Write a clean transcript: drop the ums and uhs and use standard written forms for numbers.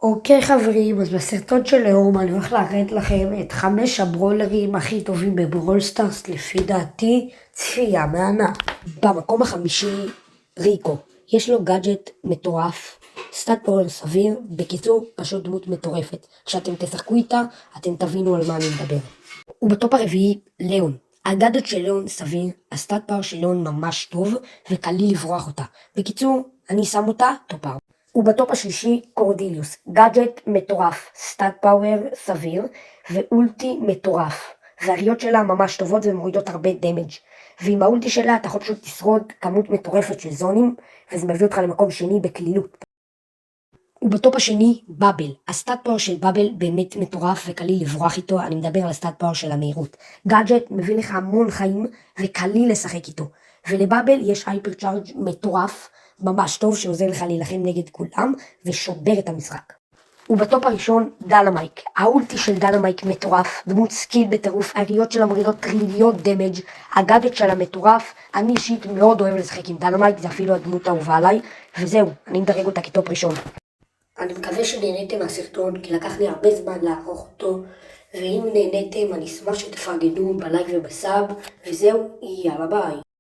אוקיי חברים, אז בסרטון של היום אני הולך להראות לכם את 5 הברולרים הכי טובים בברול סטארס לפי דעתי, צפייה מהנה. במקום החמישי, ריקו. יש לו גאדג'ט מטורף, סטאט פאוור סביר, בקיצור פשוט דמות מטורפת. כשאתם תשחקו איתה, אתם תבינו על מה אני מדבר. ובטופ הרביעי, ליאון. הגאדג'ט של ליאון סביר, הסטאט פאוור של ליאון ממש טוב, וקליל לברוח אותה. בקיצור, אני שם אותה טופ 4. ובטופ השלישי, קורדיליוס. גאדג'ט מטורף, סטאט פאוור סביר, ואולטי מטורף. והראיות שלה ממש טובות ומורידות הרבה דמג'. ועם האולטי שלה אתה יכול פשוט לשרוד כמות מטורפת של זונים, וזה מביא אותך למקום שני בקלילות. ובטופ השני, באבל. הסטאט פאוור של באבל באמת מטורף וקליל לברוח איתו, אני מדבר על הסטאט פאוור של המהירות. גאדג'ט מביא לך המון חיים וקליל לשחק איתו. ולבאבל יש הייפר צ'ארג' מטורף, ממש טוב, שעוזר לך להילחם נגד כולם ושובר את המשחק. ובטופ הראשון, דלמייק. האולטי של דלמייק מטורף, דמות סקיל בטירוף, הראיות שלה מורידות טריליון דמג', הגאדג'ט שלה מטורף. אני אישית מאוד אוהב לשחק עם דלמייק, זה אפילו הדמות האהובה עליי, וזהו, אני מדרג אותה כטופ ראשון. אני מקווה שנהניתם מהסרטון, כי לקח לי הרבה זמן לערוך אותו, ואם נהניתם אני אשמח שתפרגנו בלייק ובסאב, וזהו, יאללה ביי.